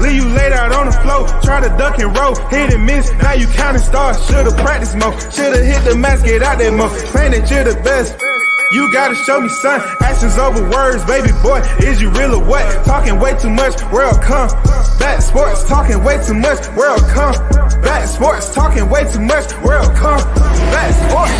Leave you laid out on the floor, try to duck and roll, hit and miss, now you counting stars. Should've practiced more, should've hit the mask, get out there more. Man, that you're the best. You gotta show me, son. Actions over words, baby boy. Is you real or what? Talking way too much, world come. Back sports, talking way too much, world come. Back sports, talking way too much, world come. Back sports,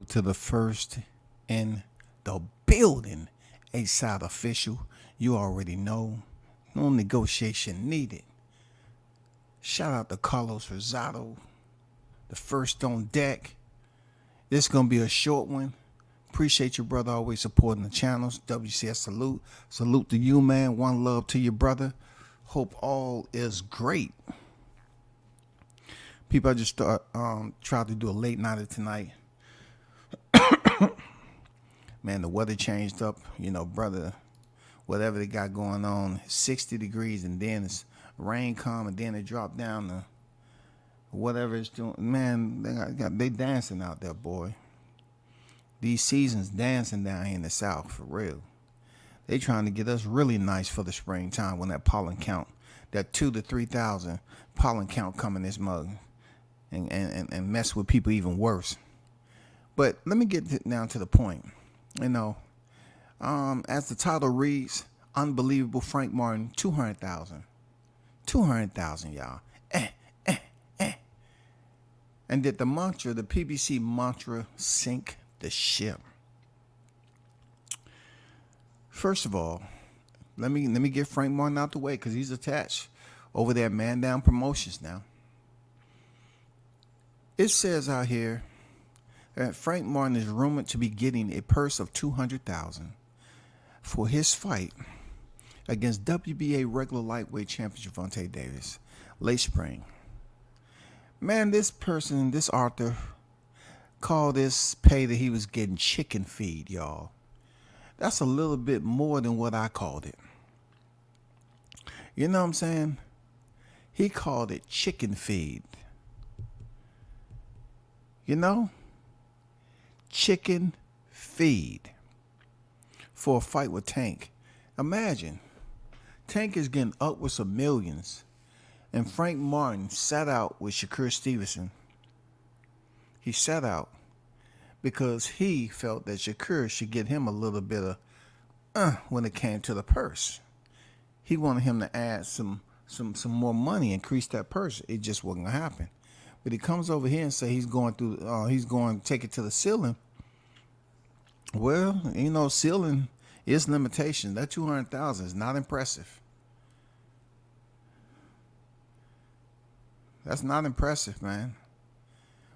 to the first in the building, A-Side official. You already know, no negotiation needed. Shout out to Carlos Rosado, the first on deck. This is gonna be a short one. Appreciate your brother always supporting the channels. WCS salute to you, man. One love to your brother. Hope all is great. People, I just tried to do a late night of tonight. Man, the weather changed up, you know, brother. Whatever they got going on, 60 degrees, and then it's rain come, and then it dropped down to whatever it's doing. Man, they dancing out there, boy. These seasons dancing down here in the South, for real. They trying to get us really nice for the springtime when that pollen count, that 2,000 to 3,000 pollen count coming this mug, and mess with people even worse. But let me get down to the point. You know, as the title reads, Unbelievable Frank Martin, 200,000. 200,000, y'all. And did the mantra, the PBC mantra, sink the ship? First of all, let me get Frank Martin out the way, because he's attached over there at Man Down Promotions now. It says out here that Frank Martin is rumored to be getting a purse of $200,000 for his fight against WBA regular lightweight champion Gervonta Davis late spring. Man, this author called this pay that he was getting chicken feed, y'all. That's a little bit more than what I called it. You know what I'm saying? He called it chicken feed. You know? Chicken feed for a fight with Tank. Imagine, Tank is getting upwards of millions, and Frank Martin sat out with Shakur Stevenson. He sat out because he felt that Shakur should get him a little bit of when it came to the purse. He wanted him to add some more money, increase that purse. It just wasn't gonna happen. But he comes over here and say he's going to take it to the ceiling. Well, you know, ceiling is limitation. That 200,000 is not impressive. That's not impressive, man.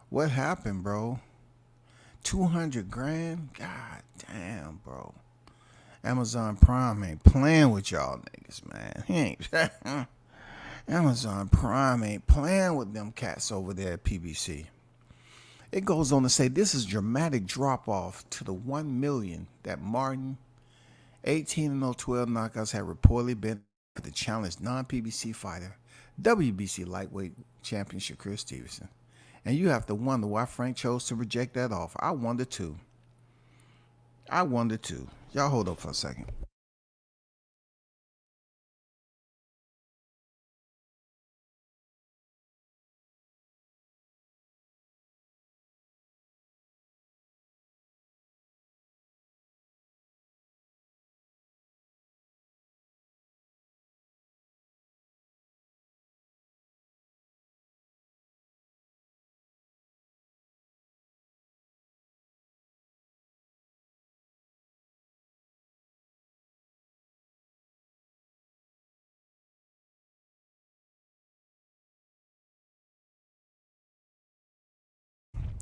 What happened, bro? 200 grand? God damn, bro. Amazon Prime ain't playing with y'all niggas, man. He ain't. Amazon Prime ain't playing with them cats over there at PBC. It goes on to say this is dramatic drop off to the 1 million that Martin, 18-0, 12 knockouts, had reportedly been to challenge non-PBC fighter, WBC lightweight champion Shakur Stevenson. And you have to wonder why Frank chose to reject that offer. I wonder too. Y'all hold up for a second.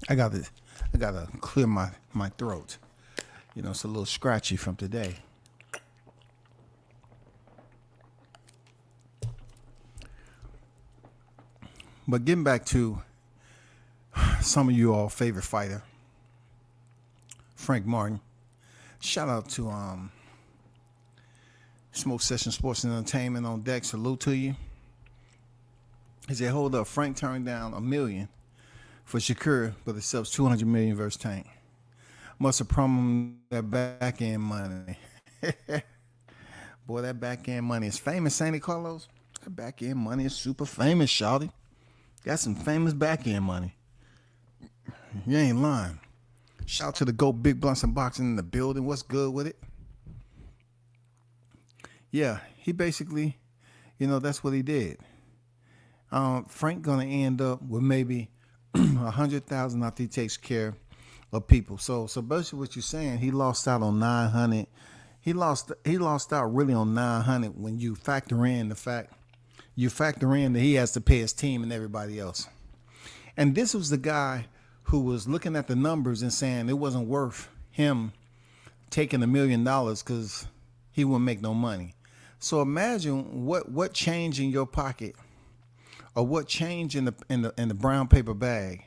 I gotta clear my throat. You know, it's a little scratchy from today. But getting back to some of you all favorite fighter, Frank Martin. Shout out to Smoke Session Sports and Entertainment on deck. Salute to you. He said, hold up, Frank turned down $1 million for Shakur, but accepts $200 million versus Tank. Must have promised that back end money. Boy, that back end money is famous, Sandy Carlos. That back end money is super famous, shawty. Got some famous back end money. You ain't lying. Shout out to the GOAT Big Blunts and Boxing in the building. What's good with it? Yeah, he basically, you know, that's what he did. Frank gonna end up with maybe 100,000 after he takes care of people. So basically, what you're saying, he lost out on 900. He lost out really on 900 when you factor in that he has to pay his team and everybody else. And this was the guy who was looking at the numbers and saying it wasn't worth him taking $1 million because he wouldn't make no money. So imagine what change in your pocket, or what change in the brown paper bag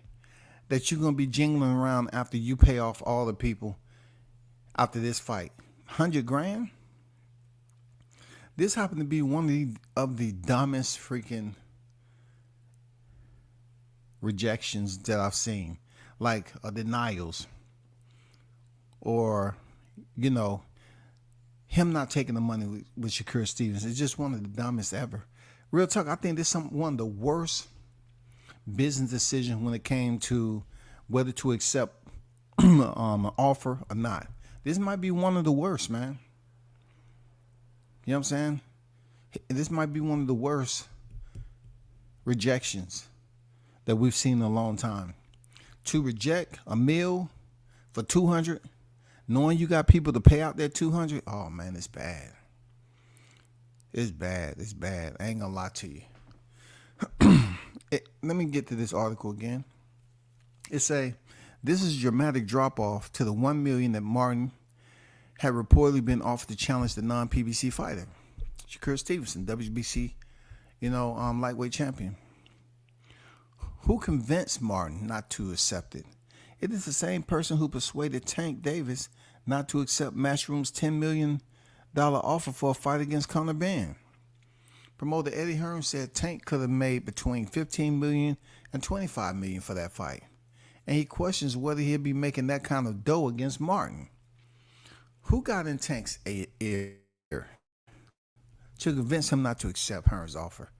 that you're gonna be jingling around after you pay off all the people after this fight. 100 grand. This happened to be one of the dumbest freaking rejections that I've seen, like denials, or you know, him not taking the money with Shakur Stevens. It's just one of the dumbest ever. Real talk, I think this is one of the worst business decisions when it came to whether to accept an offer or not. This might be one of the worst, man. You know what I'm saying? This might be one of the worst rejections that we've seen in a long time. To reject a meal for 200, knowing you got people to pay out that 200, oh man, it's bad. It's bad. It's bad. I ain't gonna lie to you. Let me get to this article again. It say, this is a dramatic drop off to the $1 million that Martin had reportedly been offered to challenge the non-PBC fighter, Shakur Stevenson, WBC, lightweight champion. Who convinced Martin not to accept it? It is the same person who persuaded Tank Davis not to accept Matchroom's $10 million offer for a fight against Conor Benn. Promoter Eddie Hearn said Tank could have made between $15 million and $25 million for that fight, and he questions whether he'll be making that kind of dough against Martin. Who got in Tank's ear to convince him not to accept Hearn's offer?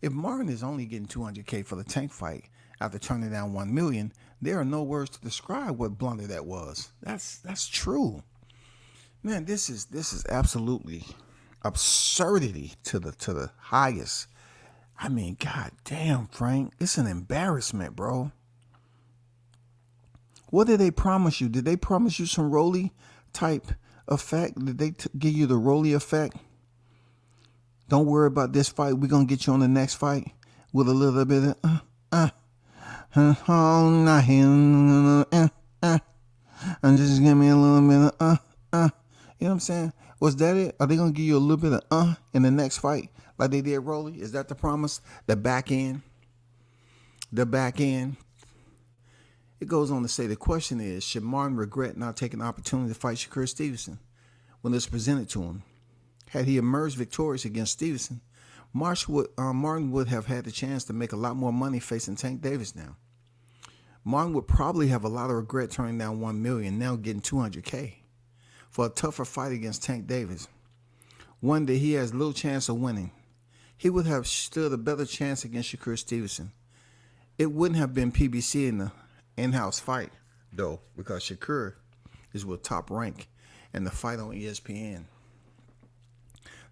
If Martin is only getting $200K for the Tank fight after turning down $1 million, there are no words to describe what blunder that was. That's true. Man, this is absolutely absurdity to the highest. I mean, god damn, Frank, it's an embarrassment, bro. What did they promise you? Did they promise you some Rolly type effect? Did they give you the Rolly effect? Don't worry about this fight. We're going to get you on the next fight with a little bit of and just give me a little bit of You know what I'm saying? Was that it? Are they going to give you a little bit of in the next fight like they did Rolly? Is that the promise? The back end? The back end? It goes on to say the question is, should Martin regret not taking the opportunity to fight Shakur Stevenson when it's presented to him? Had he emerged victorious against Stevenson, Martin would have had the chance to make a lot more money facing Tank Davis now. Martin would probably have a lot of regret turning down $1 million, now getting $200K for a tougher fight against Tank Davis, one that he has little chance of winning. He would have stood a better chance against Shakur Stevenson. It wouldn't have been PBC in the in-house fight, though, because Shakur is with Top Rank and the fight on ESPN.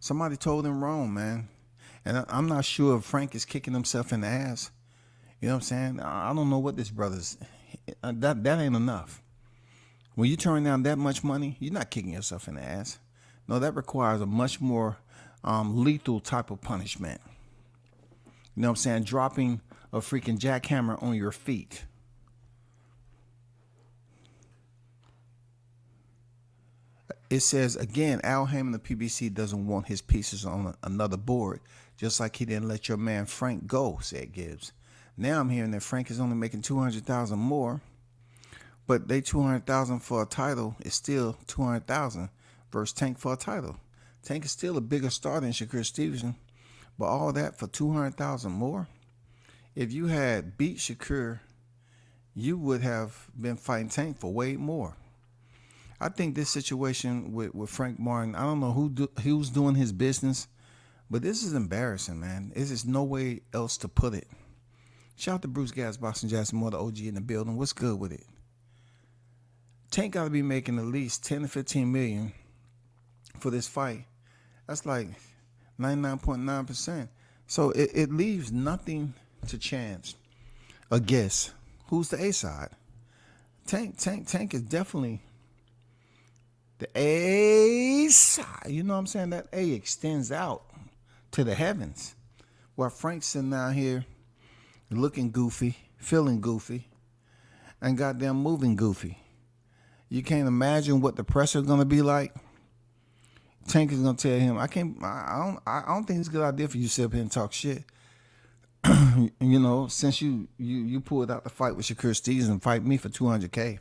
Somebody told him wrong, man. And I'm not sure if Frank is kicking himself in the ass. You know what I'm saying? I don't know what this brother's... That ain't enough. When you turn down that much money, you're not kicking yourself in the ass. No, that requires a much more lethal type of punishment. You know what I'm saying? Dropping a freaking jackhammer on your feet. it says again, Al Heyman of PBC doesn't want his pieces on another board, just like he didn't let your man Frank go, said Gibbs. Now I'm hearing that Frank is only making $200,000 more, but they $200,000 for a title is still $200,000 versus Tank for a title. Tank is still a bigger star than Shakur Stevenson, but all that for $200,000 more. If you had beat Shakur, you would have been fighting Tank for way more. I think this situation with Frank Martin, I don't know who's doing his business, but this is embarrassing, man. There's just no way else to put it. Shout out to Bruce Gas, Boxing Jackson, more the OG in the building. What's good with it? Tank got to be making at least 10 to 15 million for this fight. That's like 99.9%. So it leaves nothing to chance. A guess. Who's the A side? Tank is definitely the A side. You know what I'm saying? That A extends out to the heavens. While Frank's sitting down here looking goofy, feeling goofy, and goddamn moving goofy. You can't imagine what the pressure is gonna be like. Tank is gonna tell him, I don't think it's a good idea for you to sit up here and talk shit. You know, since you pulled out the fight with Shakur Stevenson and fight me for $200K,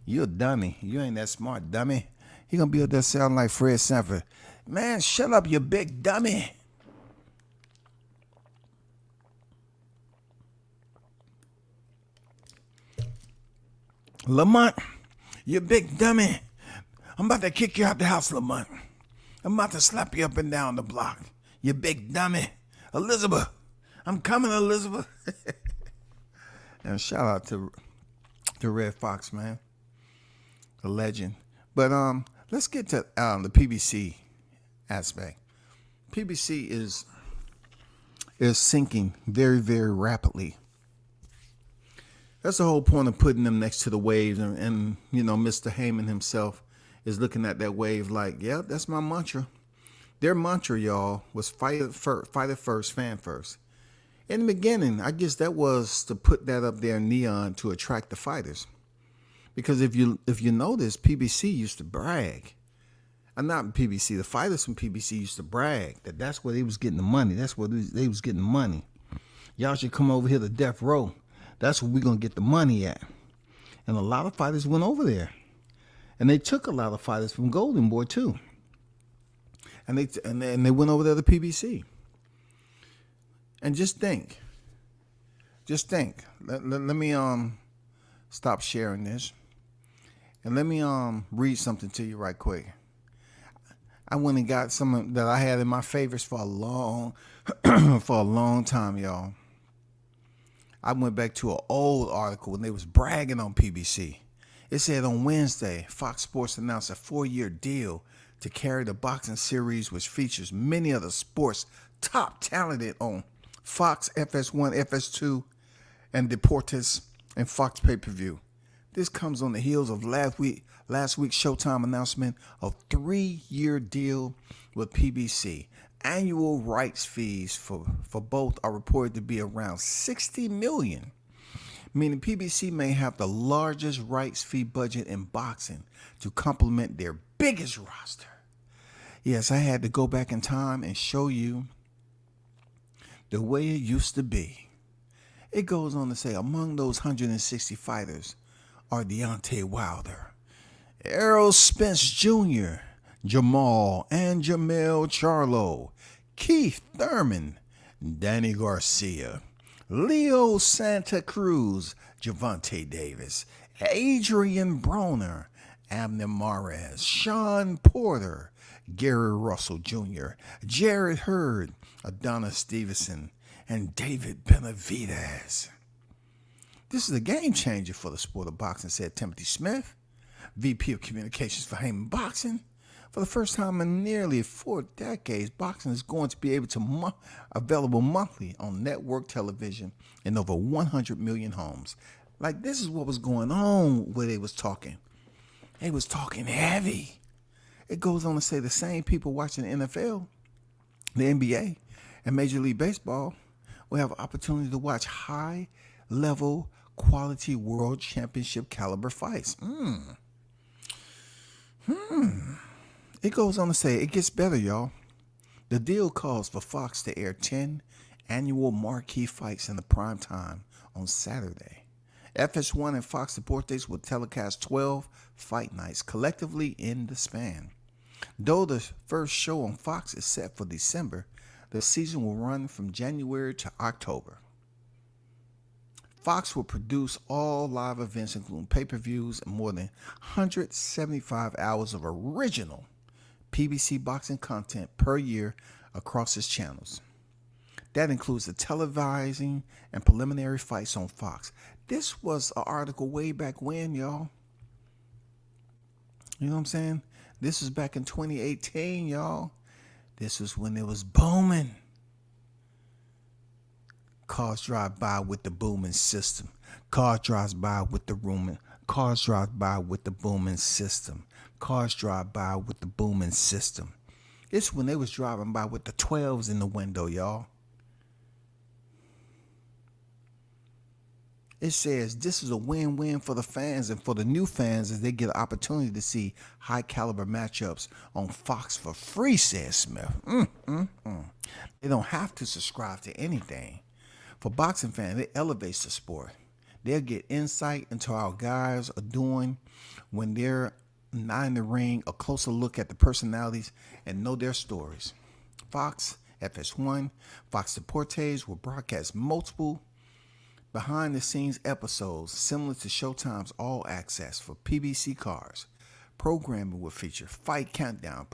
you're a dummy. You ain't that smart, dummy. He gonna be up there sounding like Fred Sanford. Man, shut up, you big dummy. Lamont, you big dummy. I'm about to kick you out the house, Lamont. I'm about to slap you up and down the block. You big dummy. Elizabeth, I'm coming, Elizabeth. And shout out to Red Fox, man. A legend. But let's get to the PBC aspect. PBC is sinking very, very rapidly. That's the whole point of putting them next to the waves, and you know, Mr. Heyman himself is looking at that wave like, yeah, that's my mantra. Their mantra, y'all, was fight it first, fan first. In the beginning, I guess that was to put that up there in neon to attract the fighters. Because if you notice, PBC used to brag. Not PBC, the fighters from PBC used to brag that's where they was getting the money. That's where they was getting the money. Y'all should come over here to Death Row. That's where we're going to get the money at. And a lot of fighters went over there. And they took a lot of fighters from Golden Boy, too. And they went over there to PBC. And just think. Let me stop sharing this. And let me read something to you right quick. I went and got some that I had in my favorites for a long time, y'all. I went back to an old article when they was bragging on PBC. It said on Wednesday, Fox Sports announced a 4-year deal to carry the boxing series, which features many of the sport's top talented on Fox, FS1, FS2, and Deportes, and Fox pay-per-view. This comes on the heels of last week's Showtime announcement of 3-year deal with PBC. Annual rights fees for both are reported to be around $60 million, meaning PBC may have the largest rights fee budget in boxing to complement their biggest roster. Yes, I had to go back in time and show you the way it used to be. It goes on to say among those 160 fighters are Deontay Wilder, Errol Spence Jr., Jamal and Jamel Charlo, Keith Thurman, Danny Garcia, Leo Santa Cruz, Gervonta Davis, Adrian Broner, Abner Mares, Sean Porter, Gary Russell Jr., Jared Hurd, Adonis Stevenson, and David Benavidez. This is a game changer for the sport of boxing, said Timothy Smith, VP of Communications for Heyman Boxing. For the first time in nearly 4 decades, boxing is going to be able to available monthly on network television in over 100 million homes. Like, this is what was going on where they was talking. They was talking heavy. It goes on to say the same people watching the NFL, the NBA, and Major League Baseball will have an opportunity to watch high-level, quality world championship caliber fights. It goes on to say it gets better, y'all. The deal calls for Fox to air 10 annual marquee fights in the prime time on Saturday. FS1 and Fox Deportes will telecast 12 fight nights collectively in the span. Though the first show on Fox is set for December, the season will run from January to October. Fox will produce all live events, including pay-per-views and more than 175 hours of original PBC boxing content per year across its channels. That includes the televising and preliminary fights on Fox. This was an article way back when, y'all. You know what I'm saying? This was back in 2018, y'all. This was when it was booming. Cars drive by with the booming system. Cars drive by with the booming. Cars drive by with the booming system. Cars drive by with the booming system. It's when they was driving by with the 12s in the window, y'all. It says this is a win-win for the fans and for the new fans as they get an opportunity to see high-caliber matchups on Fox for free, says Smith. They don't have to subscribe to anything. For boxing fans, it elevates the sport. They'll get insight into how guys are doing when they're not in the ring, a closer look at the personalities, and know their stories. Fox, FS1, Fox Deportes will broadcast multiple behind-the-scenes episodes similar to Showtime's All Access for PBC cars. Programming will feature fight countdown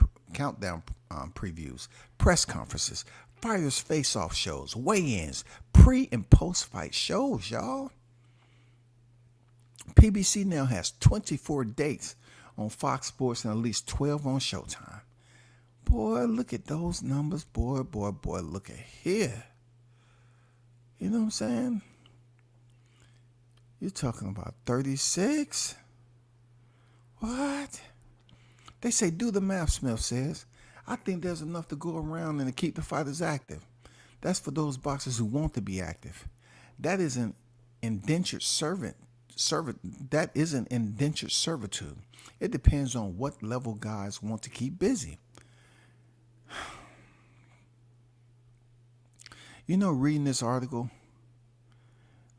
previews, press conferences, fighters face-off shows, weigh-ins, pre- and post-fight shows, y'all. PBC now has 24 dates on Fox Sports and at least 12 on Showtime. Boy, look at those numbers. Boy, look at here. You know what I'm saying? You're talking about 36? What? They say do the math, Smith says. I think there's enough to go around and to keep the fighters active. That's for those boxers who want to be active. That is an indentured that isn't indentured servitude. It depends on what level guys want to keep busy. You know, reading this article,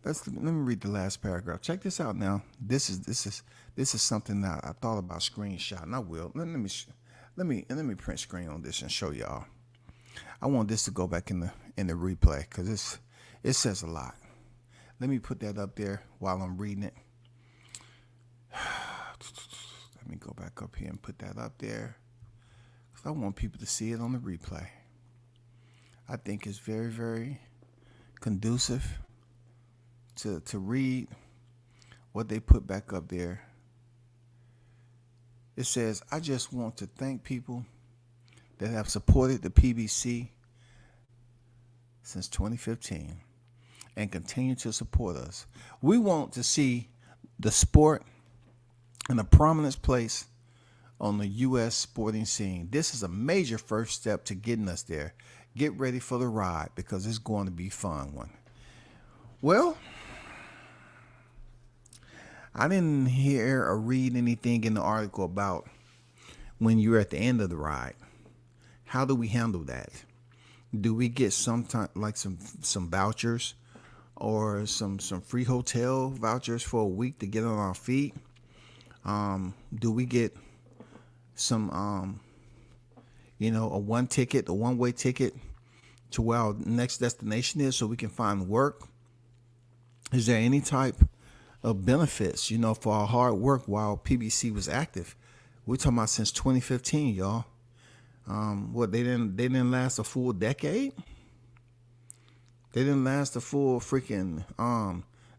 let me read the last paragraph. Check this out now. This is something that I thought about screenshotting. I will. Let me print screen on this and show y'all. I want this to go back in the replay because it says a lot. Let me put that up there while I'm reading it. Let me go back up here and put that up there because I want people to see it on the replay. I think it's very, very conducive to read what they put back up there. It says, I just want to thank people that have supported the PBC since 2015 and continue to support us. We want to see the sport in a prominent place on the U.S. sporting scene. This is a major first step to getting us there. Get ready for the ride because it's going to be a fun one. Well, I didn't hear or read anything in the article about when you're at the end of the ride. How do we handle that? Do we get some vouchers or some free hotel vouchers for a week to get on our feet? Do we get some a one-way ticket to where our next destination is so we can find work? Is there any type of benefits, for our hard work while PBC was active? We're talking about since 2015, y'all. They didn't last a full decade? They didn't last a full freaking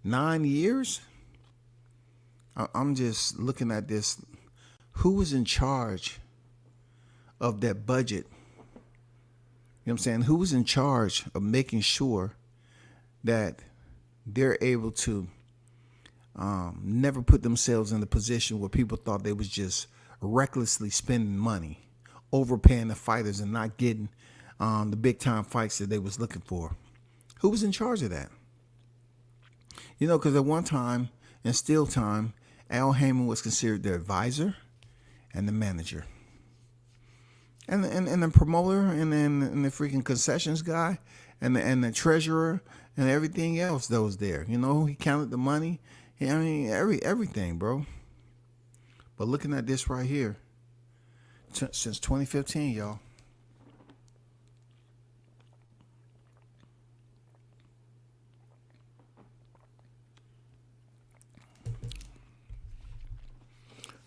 9 years? I'm just looking at this. Who was in charge of that budget? You know what I'm saying? Who was in charge of making sure that they're able to never put themselves in a position where people thought they was just recklessly spending money, overpaying the fighters and not getting the big time fights that they was looking for? Who was in charge of that? Because at one time, in still time, Al Heyman was considered the advisor and the manager. and the promoter and the freaking concessions guy and the treasurer and everything else that was there. You know, he counted the money. I mean, everything, bro. But looking at this right here, since 2015, y'all.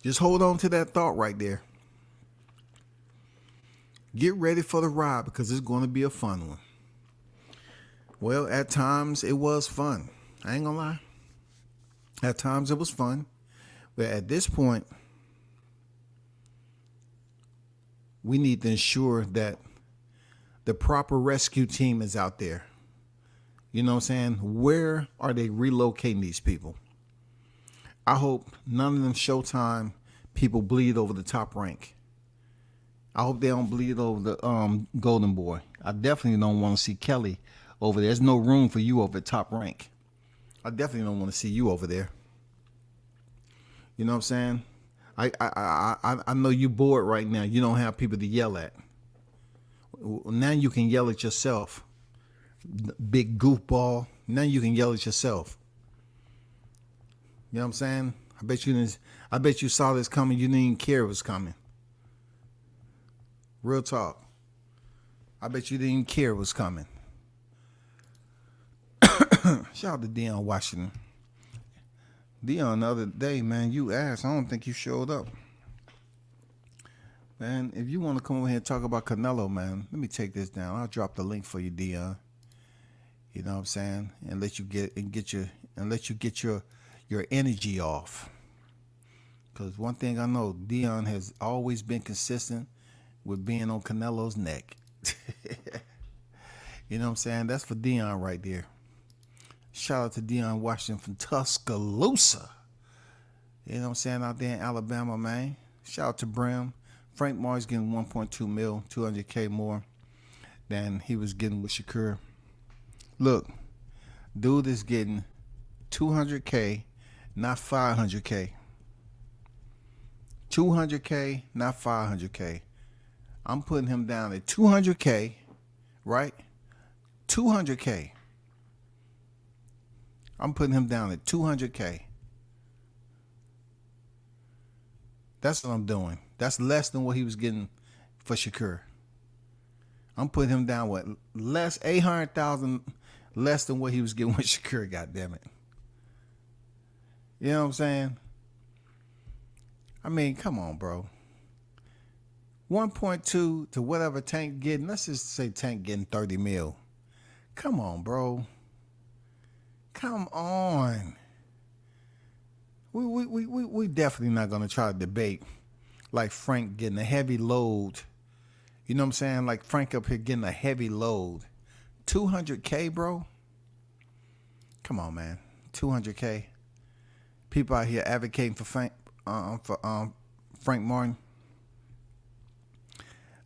Just hold on to that thought right there. Get ready for the ride because it's going to be a fun one. Well, at times it was fun. I ain't gonna lie. At times it was fun. But at this point, we need to ensure that the proper rescue team is out there. You know what I'm saying? Where are they relocating these people? I hope none of them Showtime people bleed over the Top Rank. I hope they don't bleed over the Golden Boy. I definitely don't want to see Kelly over there. There's no room for you over at Top Rank. I definitely don't want to see you over there. You know what I'm saying? I know you bored right now. You don't have people to yell at. Now you can yell at yourself. Big goofball. Now you can yell at yourself. You know what I'm saying? I bet you saw this coming. You didn't even care it was coming. Real talk. I bet you didn't even care it was coming. Shout out to Deion Washington. Deion, the other day, man, you asked. I don't think you showed up. Man, if you want to come over here and talk about Canelo, man, let me take this down. I'll drop the link for you, Deion. You know what I'm saying? And let you get your energy off. Because one thing I know, Deion has always been consistent with being on Canelo's neck. You know what I'm saying? That's for Deion right there. Shout out to Deion Washington from Tuscaloosa. You know what I'm saying? Out there in Alabama, man. Shout out to Brim. Frank Martin's getting 1.2 mil, 200K more than he was getting with Shakur. Look, dude is getting 200K, not 500K. 200K, not 500K. I'm putting him down at 200K, right? 200K. I'm putting him down at 200K. That's what I'm doing. That's less than what he was getting for Shakur. I'm putting him down what less 800,000 less than what he was getting with Shakur. God damn it. You know what I'm saying? I mean, come on, bro. 1.2 to whatever Tank getting. Let's just say Tank getting 30 mil. Come on, bro. Come on. We definitely not gonna try to debate like Frank getting a heavy load. You know what I'm saying? Like Frank up here getting a heavy load. 200K, bro. Come on, man. 200K. People out here advocating for Frank Martin.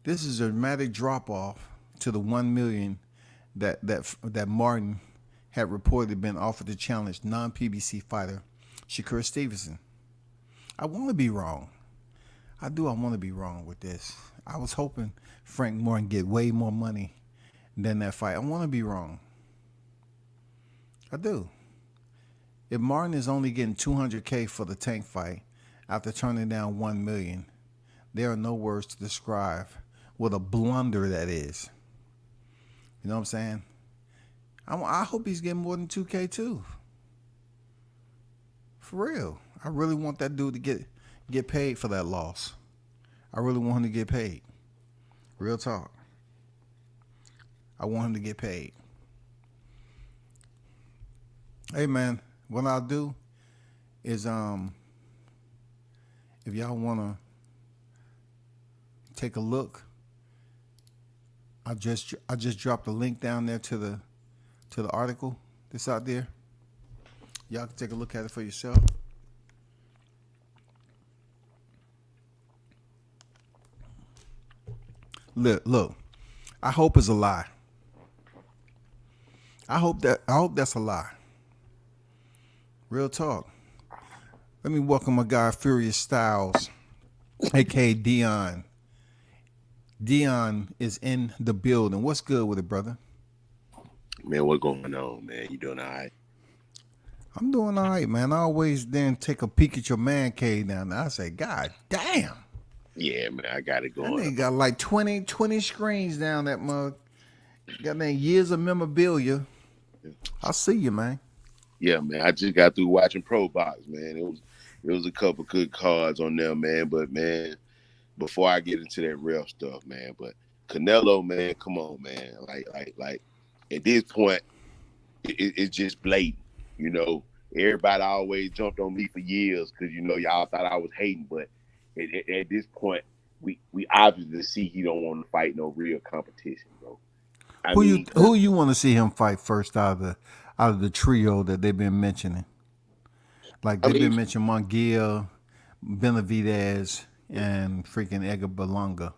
This is a dramatic drop off to the 1 million that Martin had reportedly been offered to challenge non-PBC fighter Shakur Stevenson. I want to be wrong. I want to be wrong with this. I was hoping Frank Martin get way more money than that fight. I want to be wrong. I do. If Martin is only getting 200K for the Tank fight after turning down 1 million, there are no words to describe what a blunder that is. You know what I'm saying? I hope he's getting more than 2K too. For real. I really want that dude to get paid for that loss. I really want him to get paid. Real talk. I want him to get paid. Hey man, what I'll do is if y'all wanna take a look, I just dropped a link down there to the article that's out there. Y'all can take a look at it for yourself. Look. I hope it's a lie. I hope that's a lie. Real talk. Let me welcome my guy Furious Styles, aka Dion. Dion is in the building. What's good with it, brother? Man, what going on, man? You doing all right? I'm doing all right, man. I always then take a peek at your man cave down there. I say, God damn. Yeah, man, I got it That going nigga on. got like 20 screens down that mug. Got that years of memorabilia. I see you, man. Yeah, man, I just got through watching Pro Box, man. It was a couple good cards on there, man. But man, before I get into that real stuff, man, but Canelo, man, come on, man. Like, at this point, it's just blatant. You know, everybody always jumped on me for years because y'all thought I was hating, but at this point, we obviously see he don't want to fight no real competition, bro. I mean, Who you want to see him fight first out of the trio that they've been mentioning? Like I they've mean, been mentioning Mongiel, Benavidez, and freaking Edgar Berlanga.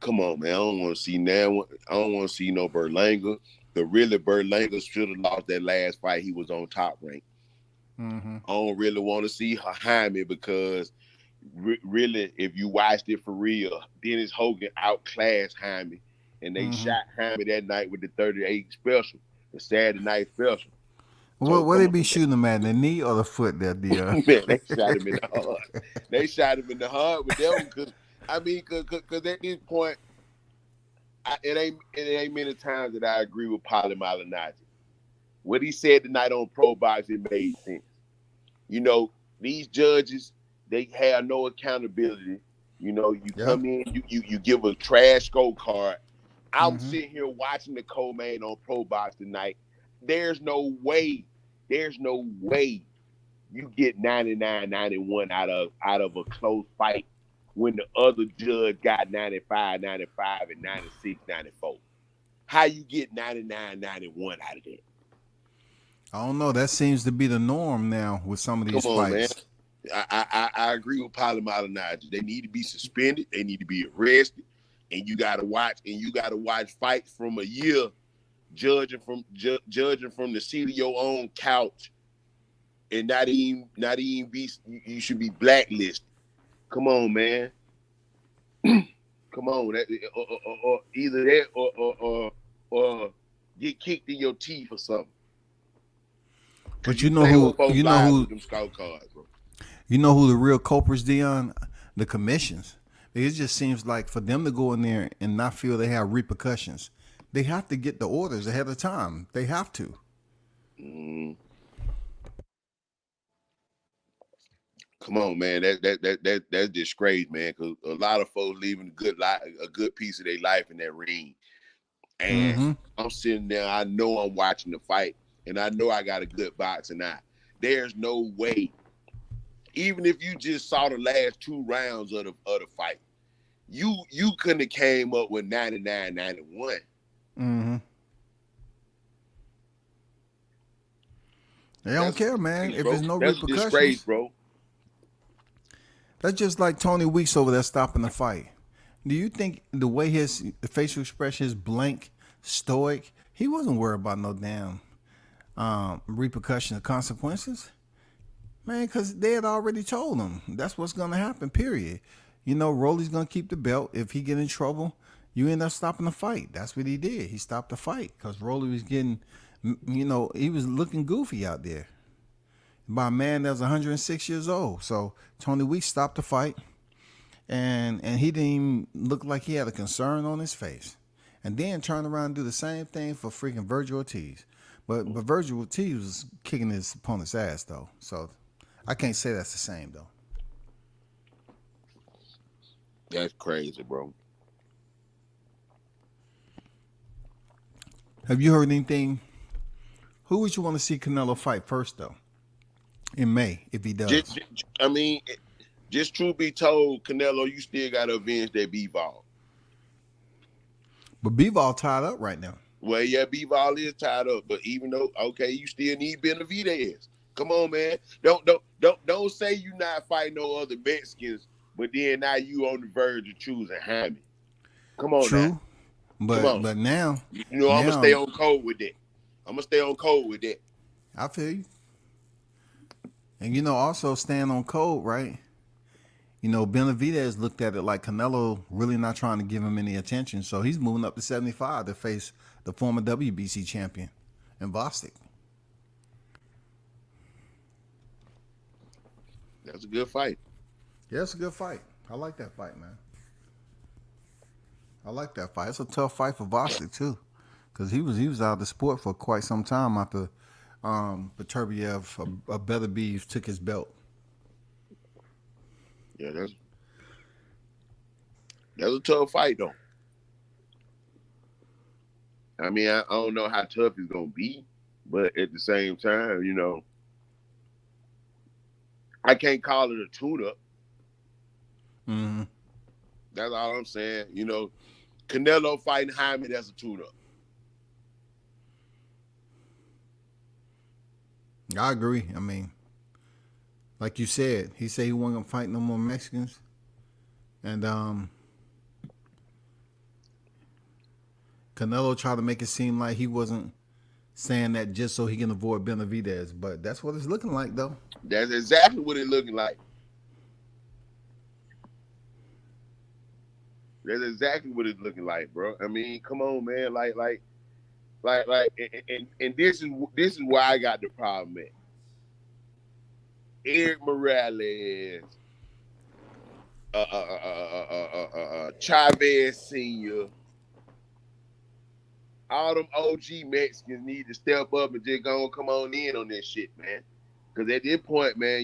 come on, man. I don't want to see now. I don't want to see no Berlanga. The really Berlanga should have lost that last fight. He was on top rank. Mm-hmm. I don't really want to see Jaime because really, if you watched it for real, Dennis Hogan outclassed Jaime, and they Mm-hmm. shot Jaime that night with the 38 special, the Saturday night special. So Where they come be on, shooting him at? The knee or the foot? There, the man, they shot him in the heart. They shot him in the heart with them because because at this point, it ain't many times that I agree with Paulie Malignaggi. What he said tonight on Pro Box, it made sense. You know, these judges, they have no accountability. You yeah. come in, you give a trash scorecard. I'm Mm-hmm. sitting here watching the co-main on Pro Box tonight. There's no way, there's no way you get 99-91 out of a close fight when the other judge got 95-95 and 96-94. How you get 99-91 out of that? I don't know. That seems to be the norm now with some of Come these on, man. fights. I agree with Paulie Malignaggi. They need to be suspended. They need to be arrested. And you got to watch fights from a year, judging from the seat of your own couch, and not even be. You should be blacklisted. Come on, man. Come on. Or either that or get kicked in your teeth or something. But You play with folks' lives with them scorecards, bro. you know who the real culprits, Dion? The commissions. It just seems like for them to go in there and not feel they have repercussions, they have to get the orders ahead of time. They have to. Mm. Come on, man. That's disgrace, man. Because a lot of folks leaving a good piece of their life in that ring. And Mm-hmm. I'm sitting there. I know I'm watching the fight, and I know I got a good boxing eye. There's no way. Even if you just saw the last two rounds of the fight, you couldn't have came up with 99-91. Mm-hmm. They don't care, man. If there's no That's a disgrace, repercussions, bro. that's just like Tony Weeks over there stopping the fight. Do you think the way his facial expression is blank, stoic, he wasn't worried about no damn repercussions or consequences? Man, because they had already told him that's what's going to happen, period. Rolly's going to keep the belt. If he get in trouble, you end up stopping the fight. That's what he did. He stopped the fight because Rolly was getting, he was looking goofy out there by a man that was 106 years old. So Tony Weeks stopped the fight, and he didn't even look like he had a concern on his face. And then turned around and do the same thing for freaking Virgil Ortiz. But Virgil Ortiz was kicking his opponent's ass, though. So I can't say that's the same, though. That's crazy, bro. Have you heard anything? Who would you want to see Canelo fight first, though? In May, if he does. Just truth be told, Canelo, you still got to avenge that B-ball. But Bivol tied up right now. Well, yeah, B-ball is tied up, but even though, okay, you still need Benavidez. Come on, man. Don't say you not fighting no other Mexicans, but then now you on the verge of choosing Jaime. Come on, True. now. But now, I'm gonna stay on code with that. I feel you. And also staying on code, right? Benavidez looked at it like Canelo really not trying to give him any attention, so he's moving up to 75 to face the former WBC champion in Bostic. That's a good fight. Yeah, it's a good fight. I like that fight, man. I like that fight. It's a tough fight for Bostic too, because he was out of the sport for quite some time after Beterbiev, a better beef, took his belt. Yeah, that's a tough fight though. I mean, I don't know how tough it's gonna be, but at the same time, I can't call it a tune-up. Mm-hmm. That's all I'm saying. Canelo fighting Jaime, that's a tune-up. I agree. I mean, like you said, he said he wasn't gonna fight no more Mexicans, and Canelo tried to make it seem like he wasn't saying that just so he can avoid Benavidez, but that's what it's looking like, though. That's exactly what it's looking like. That's exactly what it's looking like, bro. I mean, come on, man. And this is why I got the problem at. Eric Morales, Chavez Sr., all them OG Mexicans need to step up and just go and come on in on this shit, man. Because at this point, man,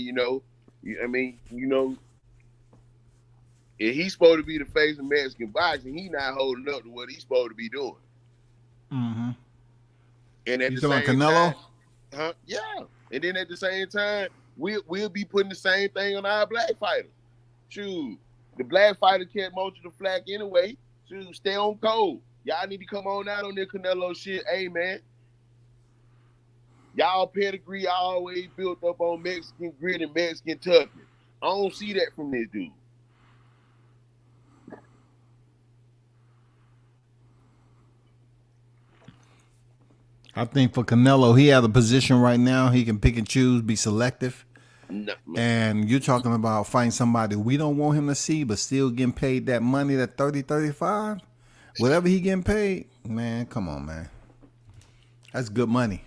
if he's supposed to be the face of Mexican boxing, he not holding up to what he's supposed to be doing. Mm-hmm. And at You the talking same Canelo? time, yeah. And then at the same time, we'll be putting the same thing on our black fighters. Shoot, the black fighter can't most of the flack anyway. Shoot, stay on code. Y'all need to come on out on this Canelo shit. Hey, man. Y'all pedigree always built up on Mexican grit and Mexican toughness. I don't see that from this dude. I think for Canelo, he has a position right now. He can pick and choose, be selective. No, and you're talking about fighting somebody we don't want him to see, but still getting paid that money, that 30, 35, whatever he getting paid. Man, come on, man. That's good money.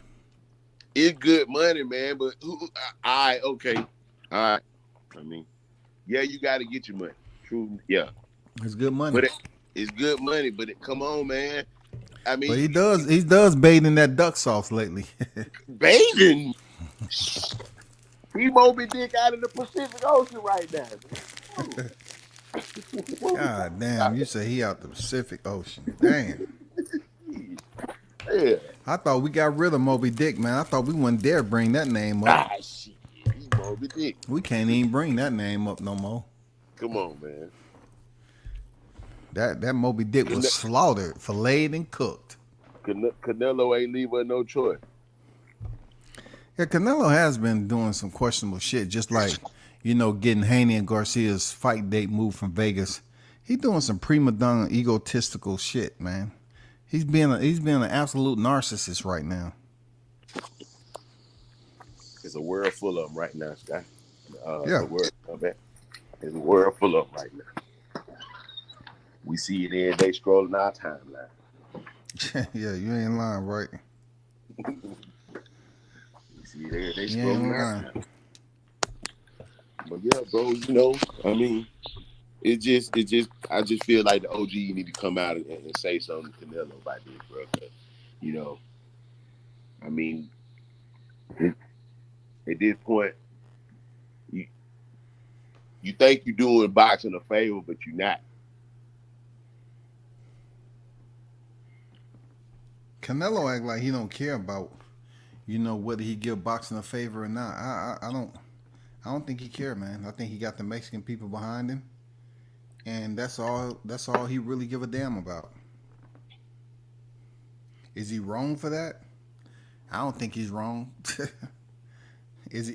It's good money, man, but all right, okay. All right. I mean, yeah, you got to get your money. True, yeah. It's good money. But it's good money, but come on, man. I mean, but he does bathe in that duck sauce lately. Bathing? He Moby Dick out in the Pacific Ocean right now. God damn, you say he out the Pacific Ocean. Damn. Yeah. I thought we got rid of Moby Dick, man. I thought we wouldn't dare bring that name up. Shit. He Moby Dick. We can't even bring that name up no more. Come on, man. That Moby Dick was slaughtered, filleted, and cooked. Canelo ain't leave her no choice. Yeah, Canelo has been doing some questionable shit, just like, getting Haney and Garcia's fight date moved from Vegas. He's doing some prima donna egotistical shit, man. He's being an absolute narcissist right now. There's a world full of them right now, Scott. Yeah. There's a world full of them right now. We see it every day scrolling our timeline. Yeah, you ain't lying, right? We see it every day scrolling our timeline. But yeah, bro, I mean, I just feel like the OG need to come out and say something to Canelo about this, bro. I mean, at this point, you think you're doing boxing a favor, but you're not. Canelo act like he don't care about, whether he give boxing a favor or not. I don't think he care, man. I think he got the Mexican people behind him, and that's all he really give a damn about. Is he wrong for that? I don't think he's wrong. Is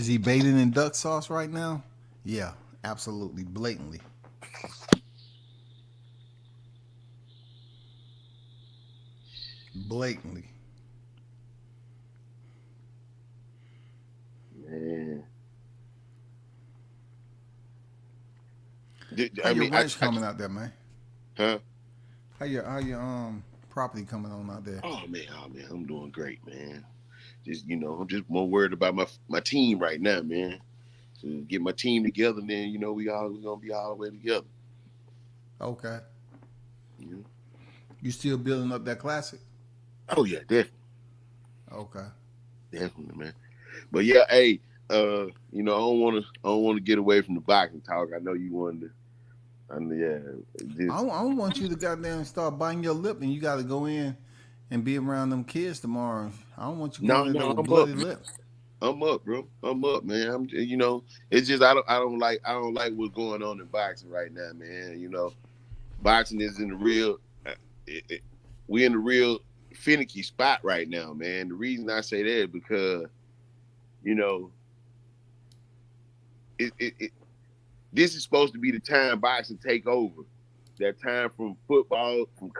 he bathing in duck sauce right now? Yeah, absolutely, blatantly. Blatantly. Man. How I your mean, rent's coming out there, man? huh? How your property coming on out there? Oh man, I'm doing great, man. Just I'm just more worried about my team right now, man. To get my team together, and then we gonna be all the way together. Okay. You know? You still building up that classic? Oh yeah, definitely, Okay. definitely, man. But yeah, hey, I don't want to get away from the boxing talk. I know you wanted to. And yeah, just I don't want you to goddamn start biting your lip and you got to go in and be around them kids tomorrow. I don't want you no, going in there no, with I'm up, bloody man. lip. I'm up, bro. I'm up, man. It's just I don't like what's going on in boxing right now, man. Boxing is in the real, uh, it, it, we in the real finicky spot right now, man. The reason I say that is because you know it this is supposed to be the time boxing take over. That time from football, from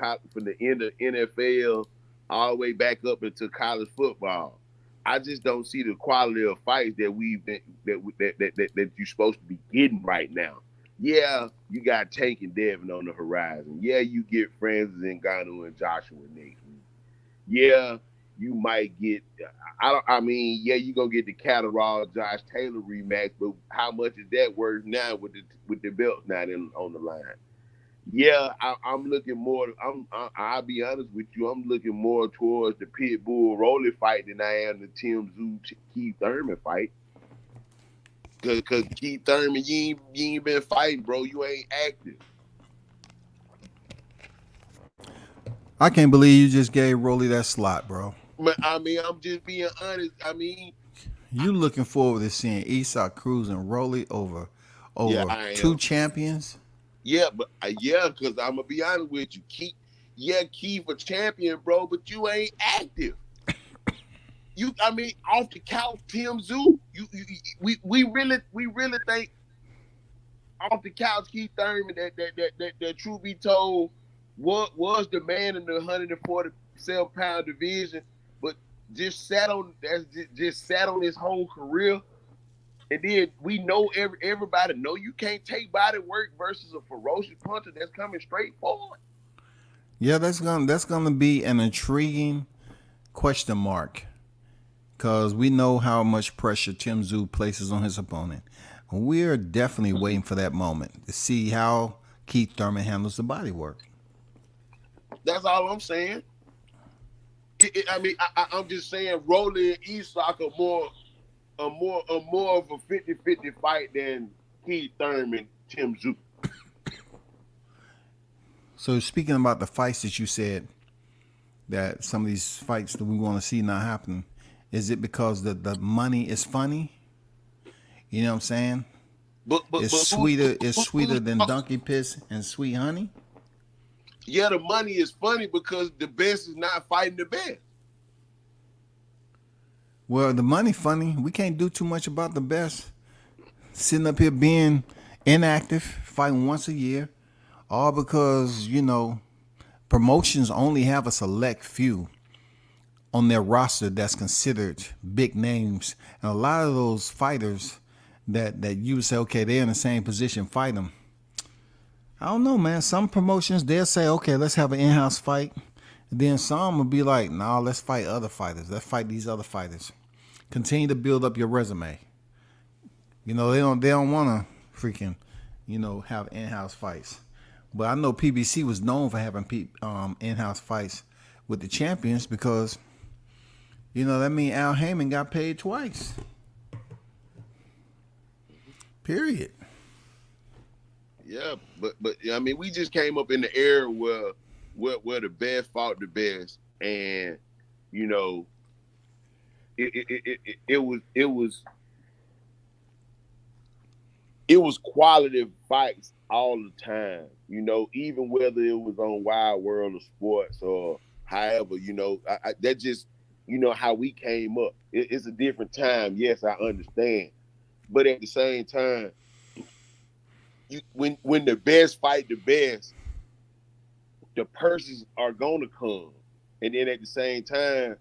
the end of NFL, all the way back up into college football. I just don't see the quality of fights that we've been that you're supposed to be getting right now. Yeah, you got Tank and Devin on the horizon. Yeah, you get Francis Ngannou and Joshua next week. Yeah, you might get. I don't. I mean, yeah, you gonna get the Catterall Josh Taylor rematch, but how much is that worth now with the belts not on the line? Yeah, I'm looking more. I'll be honest with you. I'm looking more towards the Pitbull Rolly fight than I am the Tim Tszyu Keith Thurman fight. Cause Keith Thurman, you ain't been fighting, bro. You ain't active. I can't believe you just gave Rolly that slot, bro. But I mean, I'm just being honest. I mean, You looking forward to seeing Isak Cruz and Rolly yeah, over I two am. champions? Yeah, but yeah, cause I'm gonna be honest with you. Keith a champion, bro, but you ain't active. I mean, off the couch, Tim Tszyu. We really think off the couch, Keith Thurman. That truth be told, what was the man in the 147-pound division, but just sat on his whole career. And then we know everybody know you can't take body work versus a ferocious puncher that's coming straight forward. Yeah, that's gonna be an intriguing question mark because we know how much pressure Tim Tszyu places on his opponent. We're definitely waiting for that moment to see how Keith Thurman handles the body work. That's all I'm saying. I mean, I'm just saying, Rolly and Isak are more of a 50-50 fight than Keith Thurman, Tim Tszyu. So speaking about the fights that you said that some of these fights that we want to see not happen, is it because the money is funny? You know what I'm saying? But It's sweeter than donkey piss and sweet honey. yeah, the money is funny because the best is not fighting the best. Well, the money funny. We can't do too much about the best. Sitting up here being inactive, fighting once a year, all because promotions only have a select few on their roster that's considered big names, and a lot of those fighters that you would say, okay, they're in the same position, fight them. I don't know, man. Some promotions they'll say, okay, let's have an in-house fight. And then some will be like, nah, let's fight other fighters. Let's fight these other fighters. Continue to build up your resume. They don't want to freaking, have in-house fights. But I know PBC was known for having in-house fights with the champions because, that means Al Heyman got paid twice. Period. Yeah, but I mean, we just came up in the era where the best fought the best, and it was quality fights all the time. Even whether it was on Wild World of Sports or however, that just how we came up. It's a different time. Yes, I understand, but at the same time, when the best fight the best, the purses are gonna come, and then at the same time,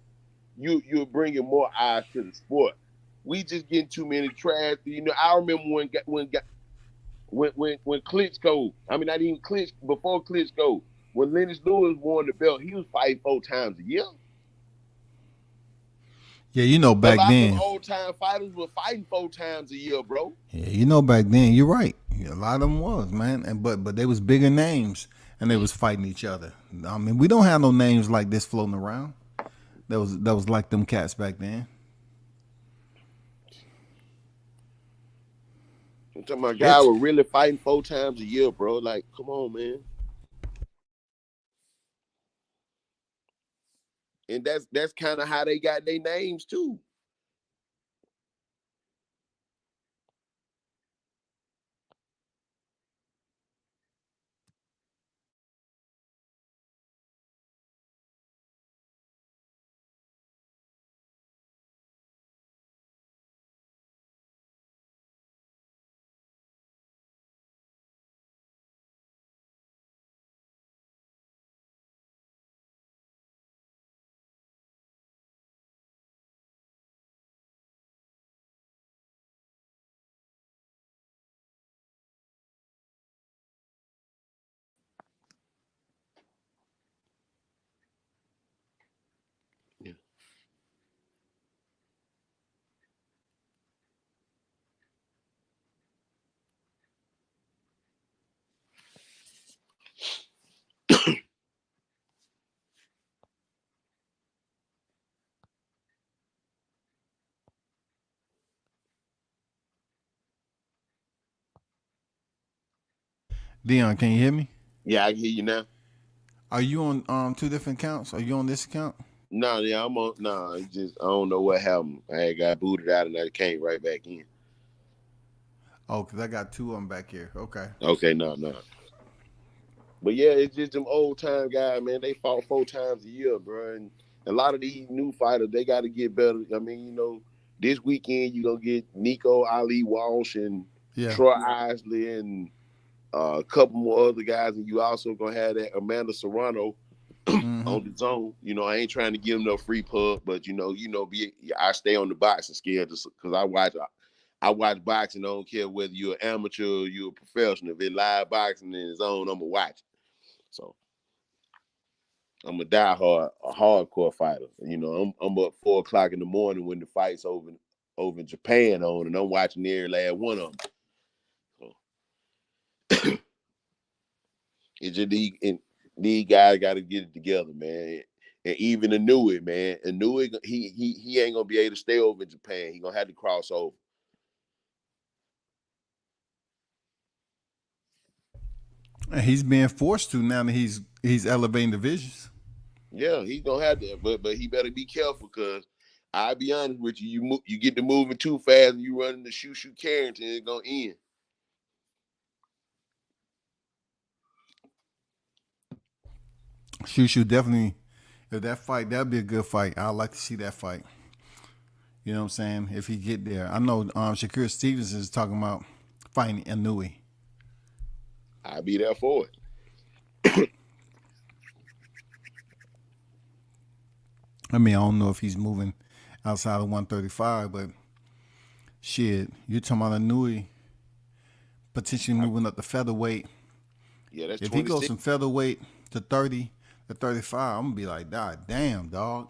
you're bringing more eyes to the sport. We just getting too many trash. I remember when Klitschko, I mean not even Klitsch before Klitschko, when Lennox Lewis won the belt, he was fighting 4 times a year. Yeah, you know A back lot of them then. old time fighters were fighting 4 times a year, bro. Yeah, you know back then. You're right. Yeah, a lot of them was, man, and but they was bigger names, and they was fighting each other. I mean, we don't have no names like this floating around. That was like them cats back then. I'm talking about guys It's were really fighting 4 times a year, bro. Like, come on, man. And that's kind of how they got their names too. Yeah. Dion. Can you hear me? Yeah, I can hear you now. Are you on two different accounts? Are you on this account? No, yeah, I'm on. No, it's just I don't know what happened. I had got booted out and I came right back in. Oh, cause I got two of them back here. Okay. Okay, no, no. But yeah, it's just them old time guys, man. They fought 4 times a year, bro. And a lot of these new fighters, they got to get better. I mean, this weekend you gonna get Nico Ali Walsh and Yeah. Troy Isley and a couple more other guys, and you also gonna have that Amanda Serrano Mm-hmm. on the zone. I ain't trying to give them no free pub, but I stay on the boxing scale just because I watch boxing. I don't care whether you're an amateur or you're a professional. If it's live boxing in the zone, I'm gonna watch it. So I'm a hardcore fighter. I'm up 4 o'clock in the morning when the fight's over in Japan on, and I'm watching every last one of them. So it's just these guys got to get it together, man. And even Inouye, man, Inouye, he ain't gonna be able to stay over in Japan. He gonna have to cross over. And he's being forced to now that he's elevating divisions. Yeah, he's gonna have to, but he better be careful because I'll be honest with you, you get to moving too fast and you running the shoot Carrington, it's gonna end. Shushu definitely. If that fight, that'd be a good fight. I'd like to see that fight. You know what I'm saying? If he get there, I know Shakur Stevens is talking about fighting Inouye. I'll be there for it. I mean, I don't know if he's moving outside of 135, but shit, you're talking about Inouye potentially moving up to featherweight. Yeah, that's If he goes 26. from featherweight to 30 to 35, I'm gonna be like, God damn, dog.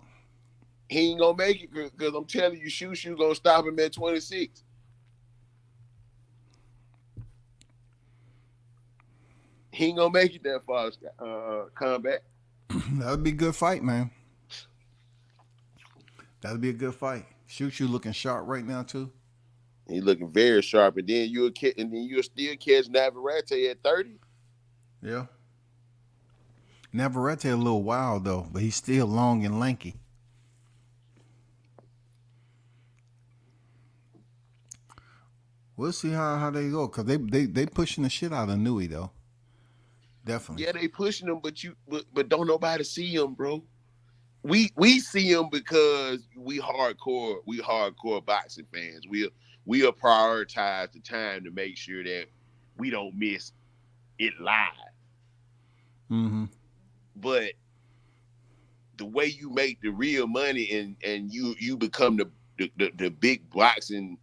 He ain't gonna make it because I'm telling you, Shushu gonna stop him at 26. He ain't gonna make it that far. Combat. That would be a good fight, man. That'd be a good fight. Shushu looking sharp right now too. He looking very sharp, and then you'll still catch Navarrete at 30. Yeah. Navarrete a little wild though, but he's still long and lanky. We'll see how they go because they pushing the shit out of Nui though. Definitely. Yeah, they pushing him, but don't nobody see him, bro. We see him because we hardcore boxing fans. We'll prioritize the time to make sure that we don't miss it live. Mm-hmm. But the way you make the real money and you become the big boxing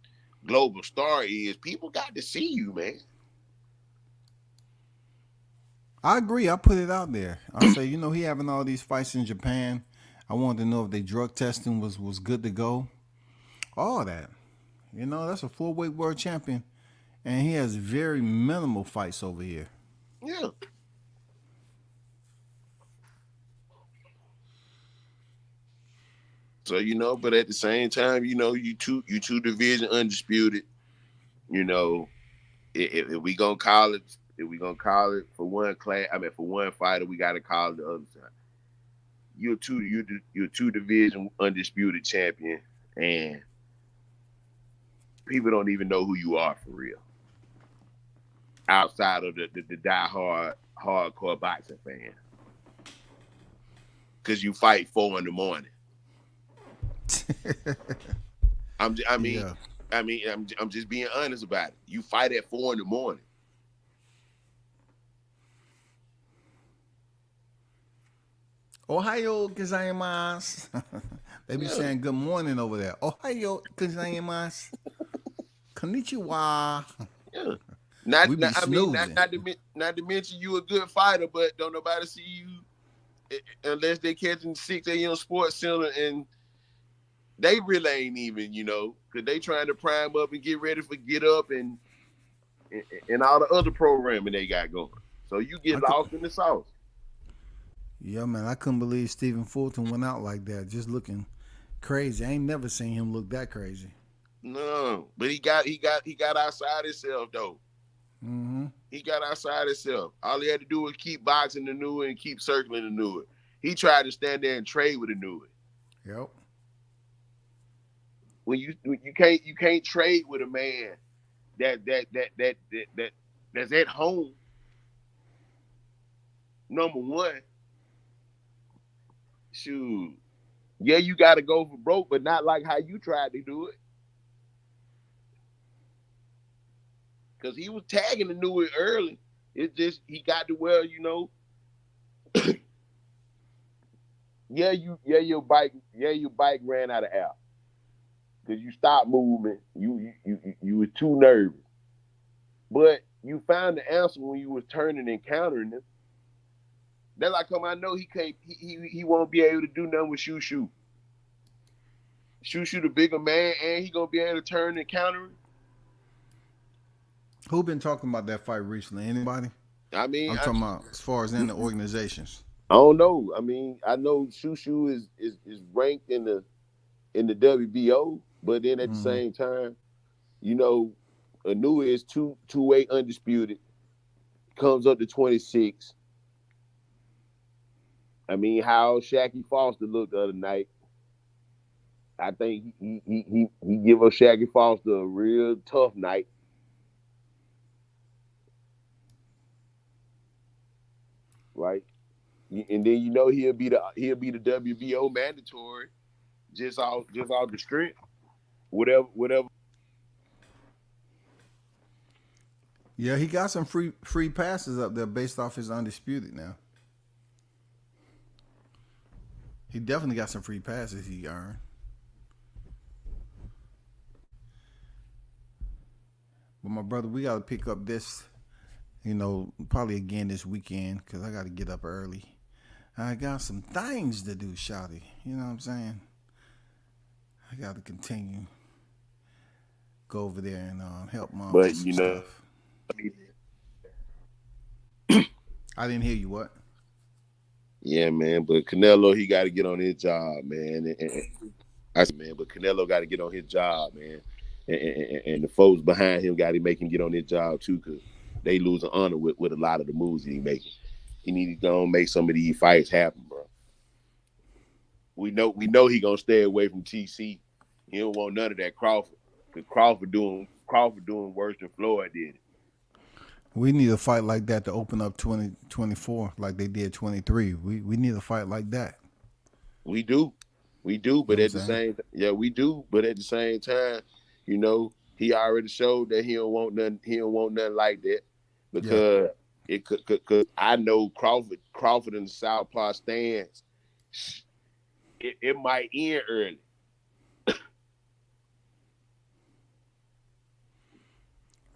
global star is people got to see you, man. I agree. I put it out there. I say, he having all these fights in Japan. I wanted to know if the drug testing was good to go. All that. That's a full-weight world champion, and he has very minimal fights over here. Yeah. So but at the same time, you two division undisputed. If we gonna call it, for one class, for one fighter, we gotta call it the other side. You're two division undisputed champion, and people don't even know who you are for real, outside of the die hardcore boxing fan, because you fight 4 a.m. I'm just being honest about it. You fight at 4 a.m. Ohio gozaimasu. They be saying good morning over there. Ohio gozaimasu. Konnichiwa. Yeah. We be snoozing. Not to mention you a good fighter, but don't nobody see you unless they catching 6 a.m. Sports Center, and they really ain't even, because they trying to prime up and get ready for Get Up and all the other programming they got going. So you get lost in the sauce. Yeah, man, I couldn't believe Stephen Fulton went out like that, just looking crazy. I ain't never seen him look that crazy. No, but he got outside himself though. Mm-hmm. He got outside himself. All he had to do was keep boxing the new and keep circling the new. He tried to stand there and trade with the new. Yep. When you can't trade with a man that's at home. Number one, shoot, yeah, you got to go for broke, but not like how you tried to do it. Because he was tagging the new early. It's just he got to your bike ran out of air because you stopped moving. You were too nervous, but you found the answer when you was turning and countering him. That's like I know he can't. He won't be able to do nothing with Shoo Shoo. Shoo Shoo the bigger man, and he gonna be able to turn and counter him. Who been talking about that fight recently? Anybody? I'm talking about as far as in the organizations. I don't know. I know Shoo Shoo is ranked in the WBO, but then at the same time, Anu is two-weight undisputed, comes up to 26. How Shaqy Foster looked the other night. I think he give us Shaqy Foster a real tough night. Right? And then he'll be the WBO mandatory just off the strength. Whatever. Yeah, he got some free passes up there based off his undisputed now. He definitely got some free passes he earned. But my brother, we got to pick up this, probably again this weekend because I got to get up early. I got some things to do, shawty. You know what I'm saying? I got to continue. Go over there and help mom with some stuff. I didn't hear you. What? Yeah, man. But Canelo, he got to get on his job, man. I said, man, but Canelo got to get on his job, man. And the folks behind him got to make him get on his job too, because they losing honor with a lot of the moves he making. He need to go and make some of these fights happen, bro. We know he gonna stay away from TC. He don't want none of that Crawford. Because Crawford doing worse than Floyd did it. We need a fight like that to open up 2024 like they did 23. We need a fight like that. We do, but at the same we do, but at the same time, he already showed that he don't want nothing like that because cause I know Crawford in the Southpaw stance, it might end early.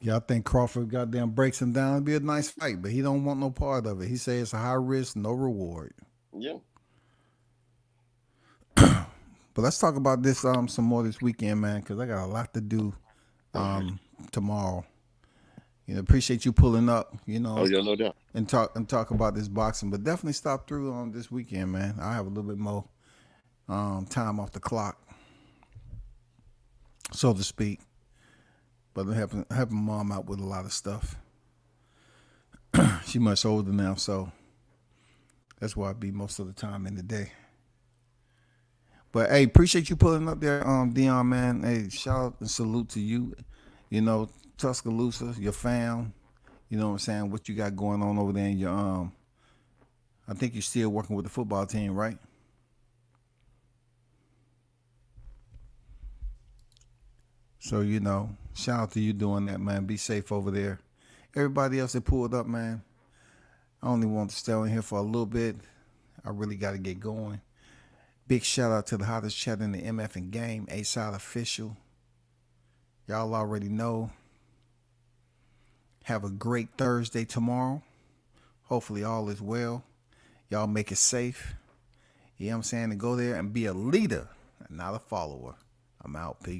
Yeah, I think Crawford goddamn breaks him down. It'd be a nice fight, but he don't want no part of it. He says it's a high risk, no reward. Yeah. But let's talk about this some more this weekend, man, because I got a lot to do tomorrow. You know, appreciate you pulling up, you know, Oh, yeah, no doubt. and talk about this boxing. But definitely stop through on this weekend, man. I have a little bit more time off the clock, so to speak. But I'm helping mom out with a lot of stuff. She much older now, so that's where I be most of the time in the day. But hey, appreciate you pulling up there, Dion, man. Hey, shout out and salute to you. You know, Tuscaloosa, your fam. You know what I'm saying? What you got going on over there in your I think you're still working with the football team, right? So, you know, shout out to you doing that, man. Be safe over there. Everybody else that pulled up, man. I only want to stay on here for a little bit. I really got to get going. Big shout out to the hottest chat in the MF and game, A-Side Official. Y'all already know. Have a great Thursday tomorrow. Hopefully all is well. Y'all make it safe. You know what I'm saying? And go there and be a leader and not a follower. I'm out. Peace.